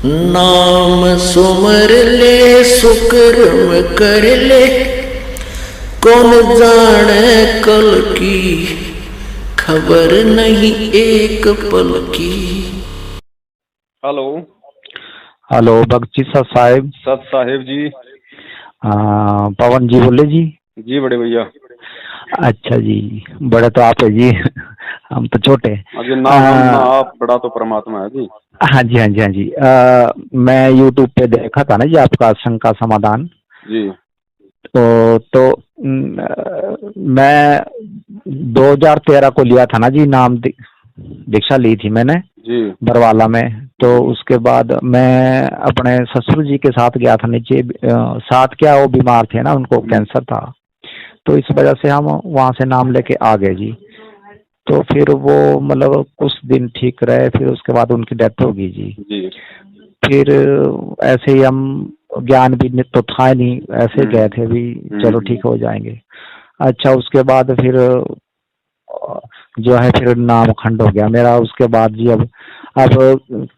नाम सुमर ले सुकर्म कर ले, कौन जाने कल की, खबर नहीं एक पल की। हेलो। हेलो बख्शी साहब। सत साहिब जी। पवन जी बोले जी। जी बड़े भैया। अच्छा जी, बड़े तो आप है जी। हम तो छोटे। अजी ना हम ना आप, बड़ा तो परमात्मा है जी। हाँ जी हाँ जी हाँ जी। मैं यूट्यूब पे देखा था ना जी आपका शंका समाधान। जी तो मैं 2013 को लिया था ना जी, नाम दीक्षा ली थी मैंने जी बरवाला में। तो उसके बाद मैं अपने ससुर जी के साथ गया था नीचे। साथ क्या, वो बीमार थे ना, उनको कैंसर था। तो इस वजह से हम वहाँ से नाम लेके आ गए जी। तो फिर वो मतलब कुछ दिन ठीक रहे, फिर उसके बाद उनकी डेथ हो गई जी। जी। फिर ऐसे ही हम, ज्ञान भी तो था नहीं, ऐसे गए थे भी, चलो ठीक हो जाएंगे। अच्छा, उसके बाद फिर जो है फिर नाम खंड हो गया मेरा उसके बाद जी। अब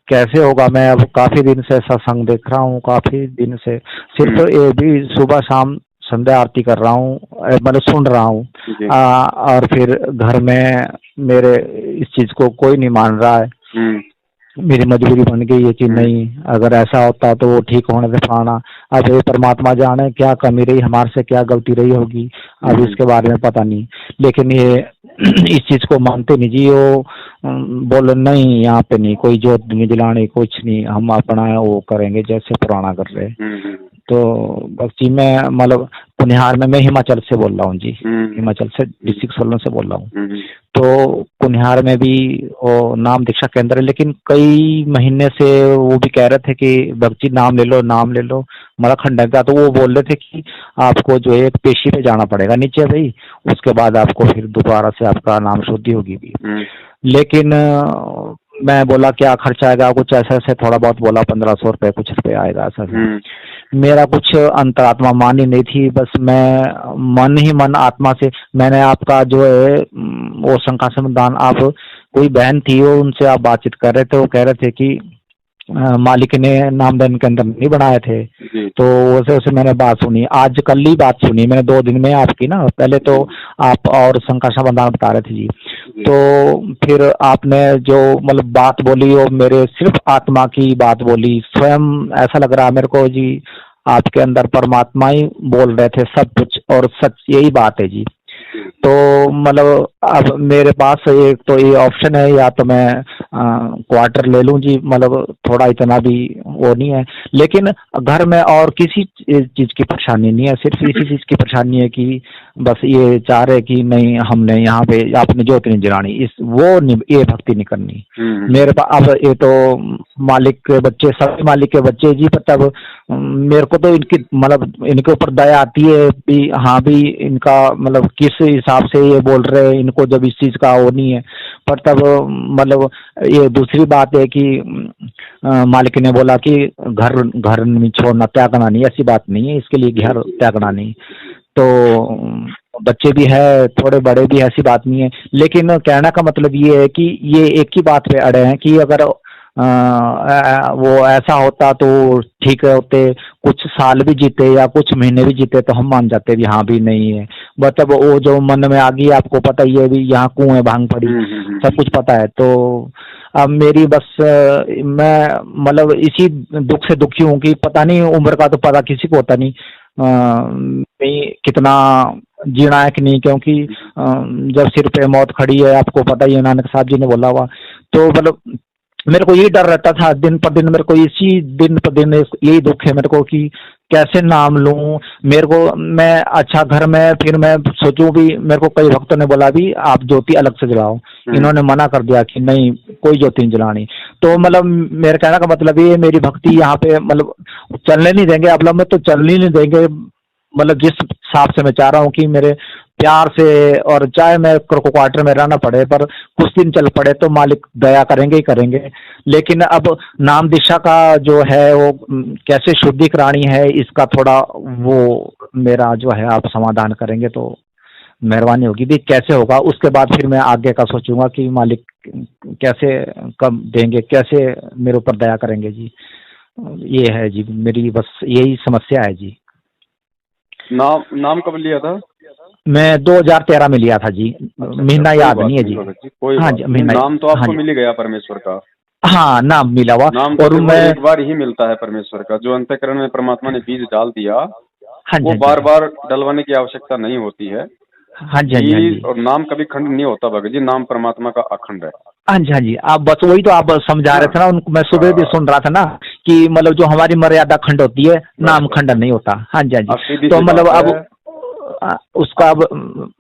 कैसे होगा, मैं अब काफी दिन से सत्संग देख रहा हूँ, काफी दिन से सिर्फ ये भी सुबह शाम संध्या आरती कर रहा हूँ, मतलब सुन रहा हूँ। और फिर घर में मेरे इस चीज को कोई नहीं मान रहा है। मेरी मजबूरी बन गई है कि नहीं, अगर ऐसा होता तो वो ठीक होने से फलाना। अब ये परमात्मा जाने क्या कमी रही हमारे से, क्या गलती रही होगी, अब इसके बारे में पता नहीं। लेकिन ये इस चीज को मानते नहीं जी। वो बोले नहीं, यहाँ पे नहीं कोई जोत नहीं जलानी, कुछ नहीं, हम अपना वो करेंगे जैसे पुराना कर रहे। तो बस जी, मैं मतलब कुनिहार में, मैं हिमाचल से बोल रहा हूँ जी, हिमाचल से डिस्ट्रिक्ट सोलन से बोल रहा हूँ। तो कुनिहार में भी वो नाम दीक्षा केंद्र है, लेकिन कई महीने से वो भी कह रहे थे कि भक्ति नाम ले लो, नाम ले लो, हमारा खंडन का। तो वो बोल रहे थे कि आपको जो है एक पेशी पे जाना पड़ेगा नीचे भाई, उसके बाद आपको फिर दोबारा से आपका नाम शुद्धि होगी भी। लेकिन मैं बोला क्या खर्चा आएगा, कुछ ऐसा ऐसे थोड़ा बहुत बोला, 1500 रुपये कुछ रुपये आएगा ऐसा। मेरा कुछ अंतरात्मा मान ही नहीं थी, बस मैं मन ही मन आत्मा से मैंने आपका जो है वो शंका समाधान, आप कोई बहन थी वो, उनसे आप बातचीत कर रहे थे, वो कह रहे थे कि मालिक ने नामधन के अंदर नहीं बनाए थे। तो वैसे वैसे मैंने बात सुनी, आज कल ही बात सुनी मैंने 2 दिन में आपकी ना। पहले तो आप और शंका समाधान बता रहे थे जी। तो फिर आपने जो मतलब बात बोली, वो मेरे सिर्फ आत्मा की बात बोली, स्वयं ऐसा लग रहा है मेरे को जी, आपके अंदर परमात्मा ही बोल रहे थे सब कुछ, और सच यही बात है जी। तो मतलब अब मेरे पास एक तो ये ऑप्शन है, या तो मैं क्वार्टर ले लूं जी, मतलब थोड़ा इतना भी वो नहीं है। लेकिन घर में और किसी चीज की परेशानी नहीं है, सिर्फ इसी चीज की परेशानी है कि बस ये चाह रहे कि नहीं, हमने यहाँ पे आपने ज्योति नहीं जलानी, इस वो नहीं, ये भक्ति नहीं करनी मेरे पास। अब ये तो मालिक के बच्चे, सभी मालिक के बच्चे जी, तब मेरे को तो इनकी मतलब इनके ऊपर दया आती है कि हाँ भी इनका मतलब किस हिसाब से ये बोल रहे हैं, इनको जब इस चीज का वो नहीं है। पर तब मतलब ये दूसरी बात है कि मालिक ने बोला कि घर घर नहीं छोड़ना, त्यागना नहीं, ऐसी बात नहीं है, इसके लिए घर त्यागना नहीं। तो बच्चे भी है, थोड़े बड़े भी, ऐसी बात नहीं है। लेकिन कहने का मतलब ये है कि ये एक ही बात पे अड़े हैं कि अगर वो ऐसा होता तो ठीक होते, कुछ साल भी जीते या कुछ महीने भी जीते तो हम मान जाते भी हाँ भी नहीं है। मतलब वो जो मन में आ गई, आपको पता ही है भी, यहाँ कुएं भांग पड़ी, सब कुछ पता है। तो अब मेरी बस मैं मतलब इसी दुख से दुखी हूँ कि पता नहीं, उम्र का तो पता किसी को होता नहीं कितना जीना है कि नहीं, क्योंकि जब सिर पे मौत खड़ी है, आपको पता ही है, नानक साहब जी ने बोला हुआ। तो मतलब मेरे को यही डर रहता था दिन पर दिन, मेरे को इसी दिन पर दिन यही दुख है मेरे को कि कैसे नाम लूं। मेरे को मैं अच्छा घर में फिर मैं सोचूं भी, मेरे को कई भक्तों ने बोला भी आप ज्योति अलग से जलाओ, इन्होंने मना कर दिया कि नहीं कोई ज्योति नहीं जलानी। तो मतलब मेरे कहने का मतलब ये, मेरी भक्ति यहाँ पे मतलब चलने नहीं देंगे, अब में तो चलने नहीं देंगे। मतलब जिस हिसाब से मैं चाह रहा हूँ कि मेरे प्यार से, और चाहे मैं क्वार्टर में रहना पड़े पर कुछ दिन चल पड़े तो मालिक दया करेंगे ही करेंगे। लेकिन अब नाम दीक्षा का जो है वो कैसे शुद्धि करानी है, इसका थोड़ा वो मेरा जो है आप समाधान करेंगे तो मेहरबानी होगी भी। कैसे होगा उसके बाद फिर मैं आगे का सोचूंगा कि मालिक कैसे कब देंगे, कैसे मेरे ऊपर दया करेंगे जी। ये है जी, मेरी बस यही समस्या है जी। नाम नाम कब लिया था? मैं 2013 में लिया था जी, अच्छा, महीना कोई याद बात नहीं है नहीं जी। भगत जी, कोई हाँ बात जी, नहीं। महीना। नाम तो हाँ आपको जी, मिल ही गया परमेश्वर का। हाँ नाम मिला हुआ। नाम तो और देखो मैं, एक बार ही मिलता है परमेश्वर का। जो अंतःकरण में परमात्मा ने बीज डाल दिया, हाँ जी वो हाँ बार जी, बार डलवाने की आवश्यकता नहीं होती है। हाँ जी हाँ जी, हाँ बीज जी और नाम कभी खंड नहीं होता भगत जी, नाम परमात्मा का अखंड है। हाँ जी, हाँ जी। आप बस वही तो आप समझा है रहे ना? थे ना उनको, मैं सुबह भी हाँ, सुन रहा था ना कि मतलब जो हमारी मर्यादा खंड होती है, बस नाम बस खंडन बस। नहीं होता। हाँ जी हाँ जी। अब सीधी तो सी मतलब बात अब है। उसका अब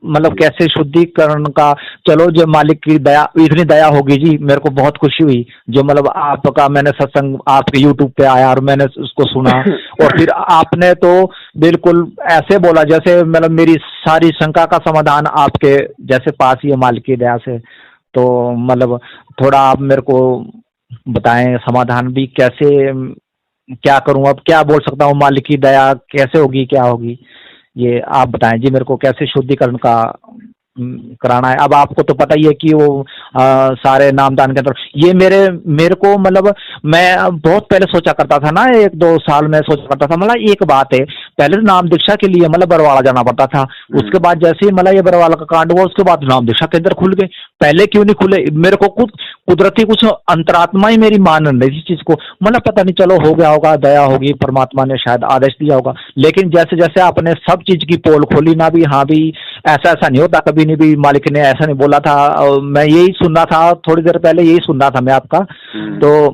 मतलब कैसे शुद्धिकरण का, चलो जो मालिक की दया, इतनी दया होगी जी, मेरे को बहुत खुशी हुई जो मतलब आपका, मैंने सत्संग आपके यूट्यूब पे आया और मैंने उसको सुना, और फिर आपने तो बिल्कुल ऐसे बोला जैसे मतलब मेरी सारी शंका का समाधान आपके जैसे पास ही है मालिक की दया से। तो मतलब थोड़ा आप मेरे को बताएं समाधान भी कैसे, क्या करूं, अब क्या बोल सकता हूँ, मालिक की दया कैसे होगी, क्या होगी, ये आप बताएं जी मेरे को कैसे शुद्धिकरण का कराना है। अब आपको तो पता ही है कि वो सारे नामदान के अंदर ये मेरे मेरे को मतलब मैं बहुत पहले सोचा करता था ना, 1-2 साल में सोचा करता था, मतलब एक बात है, पहले तो नाम दीक्षा के लिए मतलब बरवाड़ा जाना पड़ता था। उसके बाद जैसे ही मतलब ये बरवाला का कांड हुआ, उसके बाद नाम दीक्षा केंद्र खुल गए। पहले क्यों नहीं खुले, मेरे को कुछ कुदरती कुछ अंतरात्मा ही मेरी मान रही थी इस चीज को, मतलब पता नहीं, चलो हो गया होगा, दया होगी, परमात्मा ने शायद आदेश दिया होगा। लेकिन जैसे जैसे आपने सब चीज की पोल खोली ना, भी हाँ भी ऐसा ऐसा नहीं होता, कभी नहीं भी मालिक ने ऐसा नहीं बोला था। मैं यही सुन रहा था, थोड़ी देर पहले यही सुन रहा था मैं आपका। तो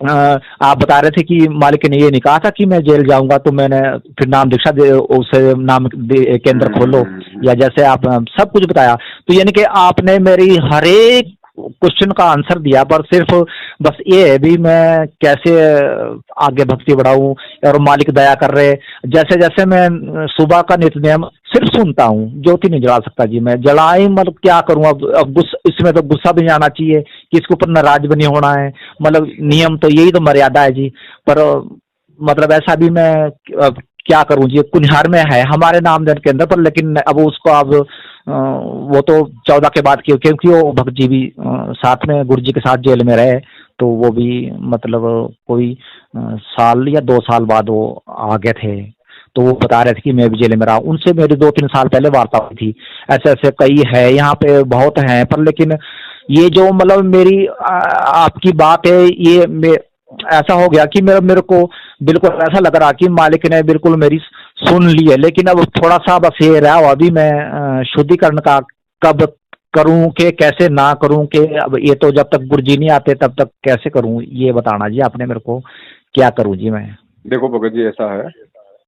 आप बता रहे थे कि मालिक ने ये नहीं कहा था कि मैं जेल जाऊंगा, तो मैंने फिर नाम दीक्षा दे, उसे नाम केंद्र खोलो, या जैसे आप सब कुछ बताया। तो यानी कि आपने मेरी हर एक क्वेश्चन का आंसर दिया, पर सिर्फ बस ये है भी मैं कैसे आगे भक्ति बढ़ाऊं, और मालिक दया कर रहे। जैसे जैसे मैं सुबह का नित्य सिर्फ सुनता हूँ, ज्योति नहीं जला सकता जी मैं, जलाई मतलब क्या करूं अब इसमें तो गुस्सा भी नहीं आना चाहिए कि इसके ऊपर नाराज भी नहीं होना है, मतलब नियम तो यही तो मर्यादा है जी। पर मतलब ऐसा भी मैं अब क्या करूं जी, कुनिहार में है हमारे नामदेव के अंदर पर, लेकिन अब उसको अब वो तो 14 के बाद क्योंकि वो भक्त जी भी साथ में गुरु जी के साथ जेल में रहे, तो वो भी मतलब कोई साल या 2 साल बाद वो आ गए थे। तो वो बता रहे थे कि मैं भी जेल में रहा, उनसे मेरी 2-3 साल पहले वार्ता हुई थी। ऐसे ऐसे कई है यहाँ पे, बहुत हैं, पर लेकिन ये जो मतलब मेरी आपकी बात है, ये ऐसा हो गया कि मेरे मेरे को बिल्कुल ऐसा लग रहा कि मालिक ने बिल्कुल मेरी सुन ली है। लेकिन अब थोड़ा सा बस ये रहा हुआ, अभी मैं शुद्धिकरण का कब करूं कि कैसे ना करूं, कि अब ये तो जब तक गुरु जी नहीं आते तब तक कैसे करूं, ये बताना जी आपने मेरे को, क्या करूं जी मैं। देखो भगत जी, ऐसा है,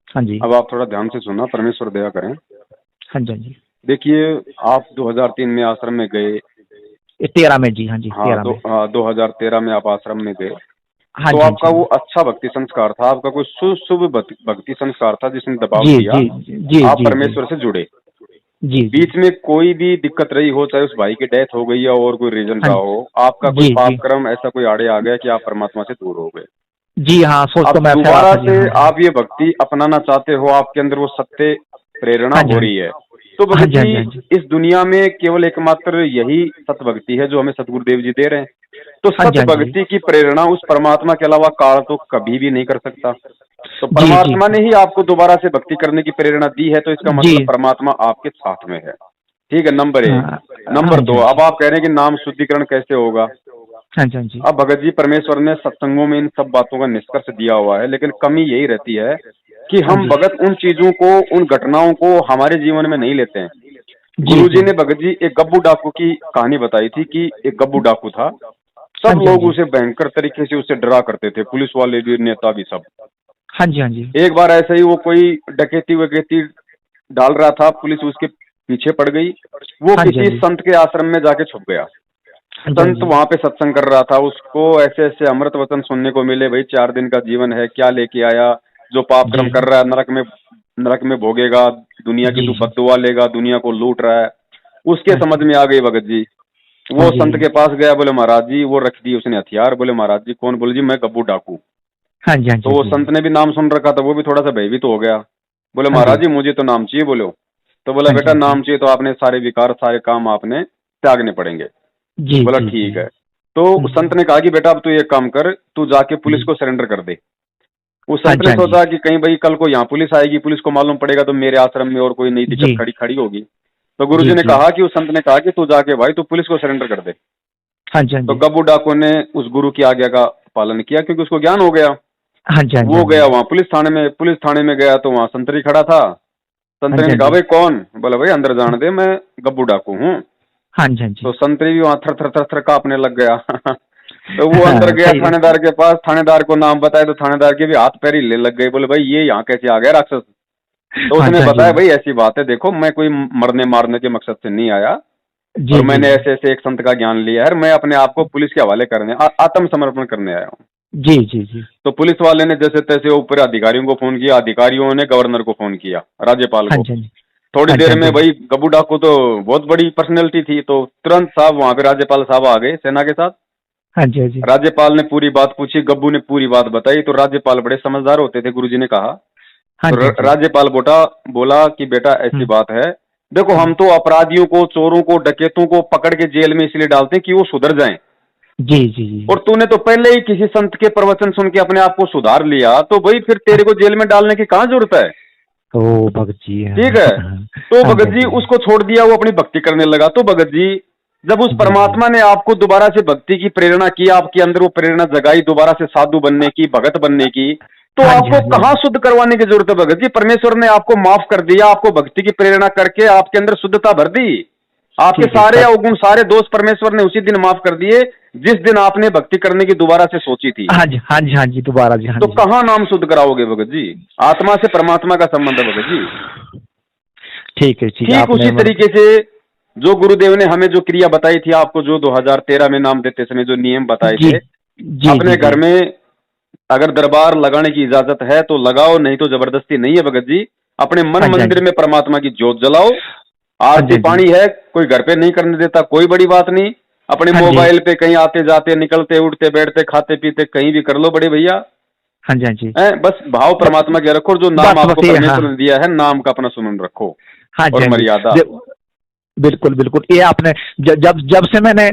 हाँ जी, अब आप थोड़ा ध्यान से सुनना, परमेश्वर दया करें। हाँ जी, हाँ जी। देखिए, आप 2003 में आश्रम में गए। 13 में जी, हाँ जी, हाँ, 13 में। 2013 में आप आश्रम में गए। हाँ तो जी, हाँ आपका जी, वो अच्छा भक्ति संस्कार था, आपका कोई शुभ भक्ति संस्कार था जिसने दबाव जी दिया, जी जी आप जी जी परमेश्वर से जुड़े। जी जी। बीच में कोई भी दिक्कत रही हो, चाहे उस भाई की डेथ हो गई या और कोई रीजन हाँ रहा हो, आपका कोई जी पाप जी कर्म ऐसा कोई आड़े आ गया कि आप परमात्मा से दूर हो गए। जी, हाँ सोच अब तो मैं ऐसे रहा दोबारा था जी, से हाँ जी, आप ये भक्ति अपनाना चाहते हो, आपके अंदर वो सत्य प्रेरणा हाँ जी, हो हाँ रही जी, है। तो हाँ भगत जी, हाँ जी, जी, हाँ जी, इस दुनिया में केवल एकमात्र यही सत्य भक्ति है जो हमें सतगुरुदेव जी दे रहे हैं। तो हाँ जी, सत्य हाँ जी, भक्ति की प्रेरणा उस परमात्मा के अलावा काल तो कभी भी नहीं कर सकता। तो जी जी परमात्मा ने ही आपको दोबारा से भक्ति करने की प्रेरणा दी है, तो इसका जी, मतलब परमात्मा आपके साथ में है। ठीक है, नंबर एक। हाँ हाँ नंबर जी, दो, हाँ अब जी, आप कह रहे हैं कि नाम शुद्धिकरण कैसे होगा। हाँ जी, हाँ जी, अब भगत जी, परमेश्वर ने सत्संगों में इन सब बातों का निष्कर्ष दिया हुआ है, लेकिन कमी यही रहती है कि हाँ हम जी, भगत उन चीजों को, उन घटनाओं को हमारे जीवन में नहीं लेते हैं। जी गुरु जी, जी ने भगत जी एक गब्बू डाकू की कहानी बताई थी कि एक गब्बू डाकू था। हाँ सब जी, हाँ लोग जी, उसे भयंकर तरीके से उससे डरा करते थे, पुलिस वाले भी, नेता भी, सब। हाँ जी, हाँ जी, एक बार ऐसे ही वो कोई डकैती वकैती डाल रहा था, पुलिस उसके पीछे पड़ गई। वो हाँ जी, हाँ किसी जी, संत के आश्रम में जाके छुप गया। हाँ जी, हाँ संत जी, वहां पे सत्संग कर रहा था, उसको ऐसे ऐसे अमृत वचन सुनने को मिले, भाई 4 दिन का जीवन है, क्या लेके आया, जो पाप जी कर्म कर रहा है नरक में भोगेगा, दुनिया की जी तू जी, बद्दुआ लेगा, दुनिया को लूट रहा है। उसके हाँ समझ जी, में आ गई भगत जी। हाँ वो जी, संत के पास गया, बोले महाराज जी, वो रख दी उसने हथियार। बोले महाराज जी कौन? बोले जी मैं गब्बू डाकू। हाँ जी, हाँ तो जी, वो जी संत ने भी नाम सुन रखा था, वो भी थोड़ा सा भयभीत हो गया। बोले हाँ जी, महाराज जी मुझे तो नाम चाहिए। बोलो। तो बोला हाँ जी, बेटा हाँ जी, नाम चाहिए तो आपने सारे विकार, सारे काम आपने त्यागने पड़ेंगे। जी बोला जी जी, ठीक है। तो उस संत ने कहा कि बेटा अब तू एक काम कर, तू जाके पुलिस को सरेंडर कर दे। उस हाँ संत जी, ने हाँ जी, सोचा कि कहीं भाई कल को यहाँ पुलिस आएगी, पुलिस को मालूम पड़ेगा तो मेरे आश्रम में और कोई नई जी, दिक्कत खड़ी खड़ी होगी। तो गुरुजी जी, ने जी, कहा कि उस संत ने कहा कि तू जाके भाई तू पुलिस को सरेंडर कर दे। हाँ जी, हाँ तो जी, गब्बू डाकू ने उस गुरु की आज्ञा का पालन किया, क्योंकि उसको ज्ञान हो गया। हाँ जी, हाँ जी, वो हाँ गया जी, वहां पुलिस थाने में गया तो वहां संतरी खड़ा था। हाँ संतरी जी, ने हाँ कहा जी, भाई कौन? बोला भाई अंदर जाने दे, मैं गब्बू डाकू हूँ। हाँ जी, हाँ जी, तो संतरी भी वहां थर थर थर थर कांपने लग गया। तो वो अंदर हाँ, गया सही है। थानेदार के पास, थानेदार को नाम बताया तो थानेदार के भी हाथ पैर हिले लग गए। बोले भाई ये यहाँ कैसे आ गया राक्षस? तो हाँ उसने जी, हाँ बताया जी, भाई ऐसी बात है, देखो मैं कोई मरने मारने के मकसद से नहीं आया, जी, और जी, मैंने ऐसे ऐसे एक संत का ज्ञान लिया है, मैं अपने आप को पुलिस के हवाले करने आत्मसमर्पण करने आया हूँ। जी, जी, जी, तो पुलिस वाले ने जैसे तैसे ऊपर अधिकारियों को फोन किया, अधिकारियों ने गवर्नर को फोन किया, राज्यपाल हाँ को। जी, हाँ जी, थोड़ी हाँ जी, देर हाँ में जी, भाई गब्बू डाकू तो बहुत बड़ी पर्सनैलिटी थी, तो तुरंत साहब वहां पे राज्यपाल साहब आ गए सेना के साथ। हाँ जी, हाँ जी, राज्यपाल ने पूरी बात पूछी, गब्बू ने पूरी बात बताई। तो राज्यपाल बड़े समझदार होते थे, गुरुजी ने कहा। हाँ तो जी, हाँ जी, राज्यपाल बोला कि बेटा ऐसी बात है, देखो हम हम्म, तो अपराधियों को, चोरों को, डकैतों को पकड़ के जेल में इसलिए डालते हैं कि वो सुधर जाएं, जी, जी, जी, और तूने तो पहले ही किसी संत के प्रवचन सुन के अपने आप को सुधार लिया, तो भाई फिर तेरे को जेल में डालने की कहाँ जरूरत है? ओ भगत जी, ठीक है। तो हाँ जी, भगत हाँ जी जी, उसको छोड़ दिया, वो अपनी भक्ति करने लगा। तो भगत जी जब उस जी, जी, परमात्मा ने आपको दोबारा से भक्ति की प्रेरणा की, आपके अंदर वो प्रेरणा जगाई दोबारा से साधु बनने की, भगत बनने की, तो हाँ जी, आपको हाँ जी, हाँ कहाँ जी, शुद्ध करवाने की जरूरत है भगत जी? परमेश्वर ने आपको माफ कर दिया, आपको भक्ति की प्रेरणा करके आपके अंदर शुद्धता भर दी। आपके ठीक है सारे सर। अवगुण, सारे दोष परमेश्वर ने उसी दिन माफ कर दिए जिस दिन आपने भक्ति करने की दोबारा से सोची थी। हाँ जी, हाँ जी, हाँ जी, दोबारा जी, हाँ तो जी, कहाँ नाम शुद्ध कराओगे भगत जी? आत्मा से परमात्मा का संबंध है भगत जी। ठीक है, ठीक है, ठीक आपने उसी तरीके से जो गुरुदेव ने हमें जो क्रिया बताई थी आपको, जो 2013 में नाम देते समय जो नियम बताए जी, थे, जी, अपने जी, घर जी, में अगर दरबार लगाने की इजाजत है तो लगाओ, नहीं तो जबरदस्ती नहीं है भगत जी। अपने मन हाँ जी, हाँ मंदिर जी, में परमात्मा की ज्योत जलाओ। हाँ जी, आरती हाँ जी, पानी है, कोई घर पे नहीं करने देता, कोई बड़ी बात नहीं। अपने हाँ जी, मोबाइल पे कहीं आते जाते, निकलते उठते बैठते खाते पीते कहीं भी कर लो बड़े भैया। हाँ जी, हाँ जी, बस भाव परमात्मा के रखो, जो नाम बस आपको बस ये, हाँ, परमेश्वर ने दिया है, नाम का अपना सुमन रखो हाँ जी, और हाँ जी, मर्यादा। बिल्कुल बिल्कुल, ये आपने जब जब से मैंने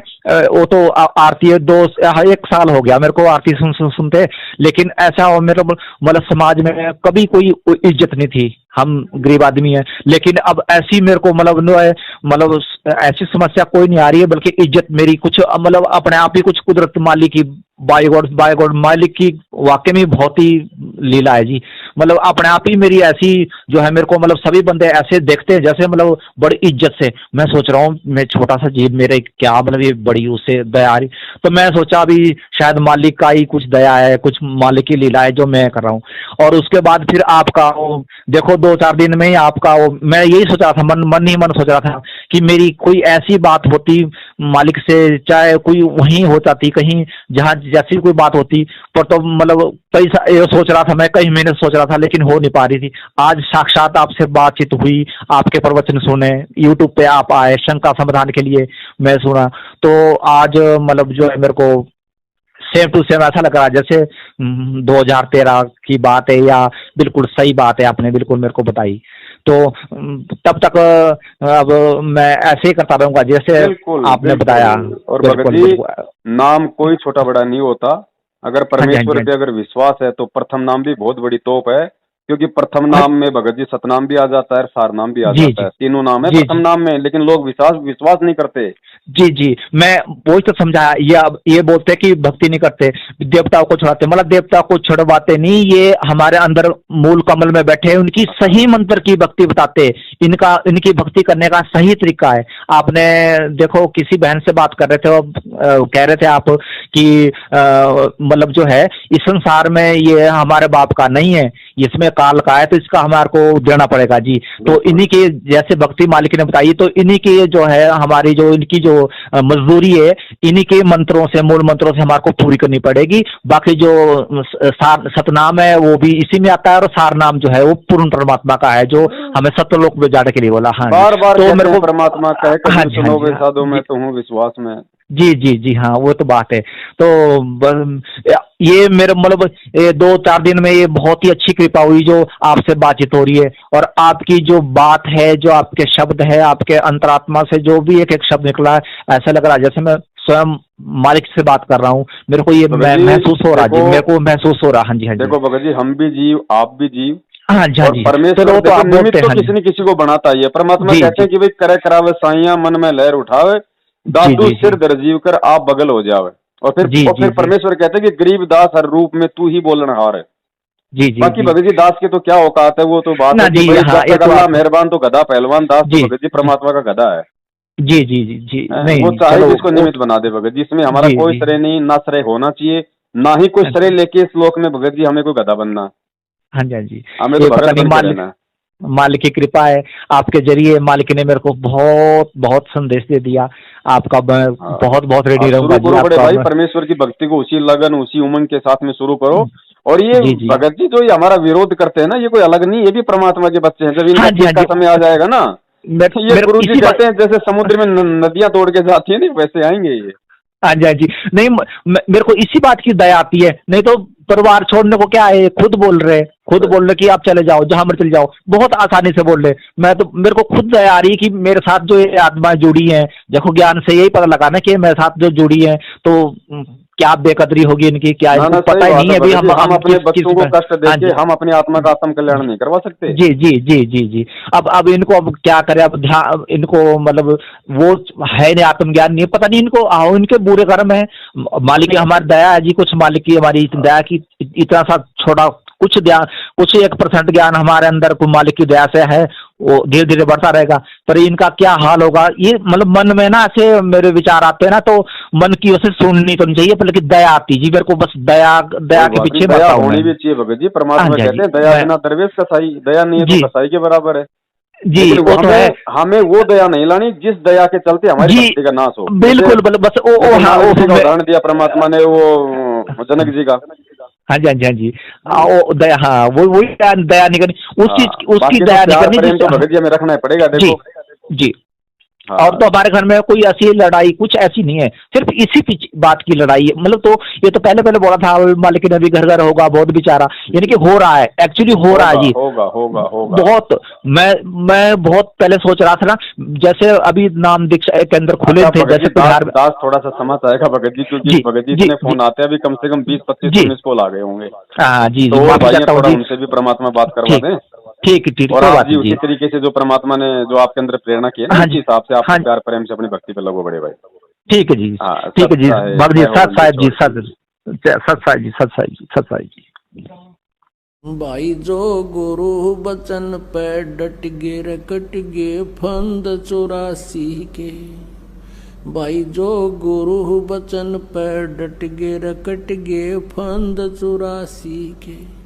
वो तो आरती 1 साल हो गया मेरे को आरती सुनते, लेकिन ऐसा मेरे मतलब समाज में कभी कोई इज्जत नहीं थी, हम गरीब आदमी हैं, लेकिन अब ऐसी मेरे को मतलब ऐसी समस्या कोई नहीं आ रही है, बल्कि इज्जत मेरी कुछ मतलब अपने आप ही कुछ कुदरत मालिक की, बाय गॉड मालिक की वाकई में बहुत ही लीला है जी। मतलब अपने आप ही मेरी ऐसी जो है, मेरे को मतलब सभी बंदे ऐसे देखते हैं जैसे मतलब बड़ी इज्जत से। मैं सोच रहा हूँ मैं छोटा सा जीव, मेरे क्या मतलब ये बड़ी उससे दया आ रही, तो मैं सोचा अभी शायद मालिक का ही कुछ दया है, कुछ मालिक की लीला है जो मैं कर रहा हूँ। और उसके बाद फिर आपका वो देखो 2-4 दिन में ही आपका वो, मैं यही सोच रहा था, मन ही मन सोच रहा था कि मेरी कोई ऐसी बात होती मालिक से, चाहे कोई वहीं हो जाती कहीं जहाँ जैसी कोई बात होती, पर तो मतलब कई ये सोच रहा था मैं, कई महीने सोच रहा था, लेकिन हो नहीं पा रही थी। आज साक्षात आपसे बातचीत हुई, आपके प्रवचन सुने, यूट्यूब पे आप आए शंका समाधान के लिए, मैं सुना, तो आज मतलब जो है मेरे को सेम टू सेम ऐसा लग रहा है जैसे 2013 की बात है, या बिल्कुल सही बात है, आपने बिल्कुल मेरे को बताई। तो तब तक अब मैं ऐसे ही करता रहूंगा जैसे बिल्कुल आपने बिल्कुल। बताया। और भगत बिल्कुल जी बिल्कुल, नाम कोई छोटा बड़ा नहीं होता। अगर हाँ जी, हाँ परमेश्वर जी, पे अगर विश्वास है तो प्रथम नाम भी बहुत बड़ी तोप है, क्योंकि प्रथम हाँ नाम में भगत जी सतनाम भी आ जाता है, सार नाम भी आ जी, जाता जी, है, तीनों नाम है जी, प्रथम जी, नाम में, लेकिन लोग विश्वास नहीं करते। जी, जी, मैं वही तो समझाया। ये अब ये बोलते कि भक्ति नहीं करते, देवताओं को छुड़ाते, मतलब देवताओं को छुड़वाते नहीं, ये हमारे अंदर मूल कमल में बैठे हैं, उनकी सही मंत्र की भक्ति बताते, इनकी भक्ति करने का सही तरीका है। आपने देखो किसी बहन से बात कर रहे थे, कह रहे थे आप कि मतलब जो है इस संसार में ये हमारे बाप का नहीं है, इसमें काल का है, तो इसका हमारे को देना पड़ेगा जी। तो इन्हीं के जैसे भक्ति मालिक ने बताई, तो इन्हीं के जो है हमारी जो इनकी जो मजदूरी है, इन्हीं के मंत्रों से, मूल मंत्रों से हमारे को पूरी करनी पड़ेगी। बाकी जो सतनाम है वो भी इसी में आता है, और सार नाम जो है वो पूर्ण परमात्मा का है, जो हमें सत्यलोक में जाने के लिए बोला। हाँ, बार बार तो कहते मेरे हैं को परमात्मा कहे हाँ कभी जी, हाँ सुनो जी, वे हाँ साधो, मैं जी, तो हूँ विश्वास में। जी, जी, जी, हाँ, वो तो बात है। तो ये मेरे मतलब 2-4 दिन में ये बहुत ही अच्छी कृपा हुई जो आपसे बातचीत हो रही है, और आपकी जो बात है, जो आपके शब्द है, आपके अंतरात्मा से जो भी एक एक शब्द निकला है, ऐसा लग रहा है जैसे मैं स्वयं मालिक से बात कर रहा हूँ, मेरे को ये भगत जी, महसूस हो रहा जी, देखो- मेरे को महसूस हो रहा। हाँ जी, हाँ जी, देखो भगत जी, हम भी जीव, आप भी जीव, हाँ जी, हाँ और जी। परमेश्वर चलो तो देखो आप निमित्त बोलते हैं, तो हाँ किसी जी, न किसी को बनाता ही है। परमात्मा जी, कहते हैं जी, कि भाई करे करावे साइया मन में लहर उठावे, दादू जी, सिर दर जीव कर आप बगल हो जावे। और जी, जी, फिर जी, परमेश्वर कहते हैं कि गरीब दास हर रूप में तू ही बोलनहार है। जी, जी, बाकी जी, भगत जी दास के तो क्या औकात है, वो तो बात ना है कि जी, भाई हाँ, जब ये तक तो अल्लाह आप, मेहरबान तो गधा पहलवान, दास तो जी, भगत जी जी, परमात्मा का गधा है। जी, जी, जी, जी, वो नहीं, चाहे चलो जिसको निमित्त बना दे भगत जी, इसमें हमारा जी, कोई जी, श्रेय नहीं, ना श्रेय होना चाहिए, ना ही कोई श्रेय लेके इस लोक में भगत जी हमें कोई गधा बनना है। हाँ जी, हाँ जी, हमें तो ये पता भगत नहीं बन के मालिक, रहना है। मालिक की कृपा है, आपके जरिए मालिक ने मेरे को बहुत बहुत संदेश दे दिया। आपका मैं हाँ, बहुत बहुत रेडी आप रहूंगा शुरू जी, करो बड़े आपका भाई, मैं, परमेश्वर की भक्ति को उसी लगन उसी उमंग के साथ में शुरू करो। और ये जी, जी, भगत जी जो ये हमारा विरोध करते हैं ना, ये कोई अलग नहीं, ये भी परमात्मा के बच्चे हैं। जब इनका हाँ जी, हाँ ठीक का जी, समय आ जाएगा ना, तो ये मेरे को गुरु जी इसी बात, कहते हैं जैसे समुद्र में नदियां तोड़ के जाती है ना, वैसे आएंगे ये। हाँ जी, हाँ जी, नहीं मेरे को इसी बात की दया आती है, नहीं तो परिवार छोड़ने को क्या है, खुद बोल रहे, खुद बोल रहे कि आप चले जाओ जहां मर्जी चले जाओ, बहुत आसानी से बोल रहे। मैं तो, मेरे को खुद दया आ रही है कि मेरे साथ जो ये आत्मा जुड़ी है, देखो ज्ञान से यही पता लगाना कि मेरे साथ जो जुड़ी है, तो क्या बेकदरी होगी इनकी, क्या ना इनको ना, पता सही ही बात नहीं है है अभी भगत जी, हम अपने किस बच्चों को कष्ट हाँ देके जी, हम अपनी आत्मा का आत्म कल्याण नहीं करवा सकते। जी, जी, जी, जी, जी। अब इनको अब क्या करें, अब ध्यान इनको मतलब वो है नहीं, आत्मज्ञान नहीं है, पता नहीं इनको आओ, इनके बुरे कर्म है। मालिक की हमारी दया है जी, कुछ मालिक की हमारी दया की इतना सा छोटा कुछ ध्यान, कुछ 1% ज्ञान हमारे अंदर को मालिक की दया से है, वो धीरे धीरे बढ़ता रहेगा। पर इनका क्या हाल होगा, ये मतलब मन में ना ऐसे मेरे विचार आते हैं ना, तो मन की ओर से सुननी तो नहीं चाहिए, पर लेकिन दया आती जी मेरे को, बस दया दया कोई के बात नहीं, पीछे दया मरता हूँ होनी मैं। भी चाहिए भगत जी। हाँ परमात्मा जी, हाँ कहते जी, हैं दया मैं, बिना दरवेश कसाई, दया नहीं है तो जी, कसाई के बराबर है। जी, लेकिन वो तो है हमें हमें वो दया नहीं लानी जिस दया के चलते हमारी जी, भक्ति का नाश हो। जैसे बिल्कुल, बस जैसे हाँ, नारद जी का मैं, उदाहरण दिया परमात्मा ने, वो जनक जी का। हाँ जी, हाँ जी, हाँ जी, हाँ, वो दया, हाँ, वो वही दया, दया नहीं करनी, उस हाँ, चीज उसकी बाकी तो दया नहीं प्यार करनी प्रेम तो जिस, भगत जी हमें रखना ही पड़ेगा जी, देखो। जी। हाँ, और तो हमारे घर में कोई ऐसी लड़ाई कुछ ऐसी नहीं है, सिर्फ इसी बात की लड़ाई है, मतलब तो ये तो पहले पहले बोला था मालिक ने भी घर घर होगा बहुत बेचारा, यानी कि हो रहा है, एक्चुअली हो रहा है होगा जी। होगा होगा होगा। बहुत, मैं बहुत पहले सोच रहा था ना, जैसे अभी नाम दीक्षा के अंदर खुले अच्छा थे, भगत जी, जैसे दास बिहार में, दास थोड़ा सा समय आएगा भगत जी, क्योंकि जी, भगत जी जी, इतने जी, फोन आते हैं, अभी कम से कम 20-25 जी, मिस कॉल आ गए होंगे। हाँ जी, तो जी, और माफी भाई चाहता हूँ थोड़ा जी, उनसे भी परमात्मा बात करवा ठीक, दें। ठीक, ठीक, और कोई आप बात जी नहीं उसी जी। तरीके से जो परमात्मा ने जो आपके अंदर प्रेरणा की है ना, हाँ उसी जी, हिसाब से आप हाँ जी, प्यार प्रेम से अपनी भक्ति पे लगो बड़े भाई। ठीक है जी, हाँ, ठीक है जी, सत्ता है भक्त जी, जय हो सत बंदी साहिब जी, छोड़ की। सत साहिब जी, सत साहिब जी, सत साहिब जी। भाई जो गुरु बचन पे डट गे रकट गे फंद 84 के, भाई जो गुरु बचन पे डट गे रकट गे फंद 84 के।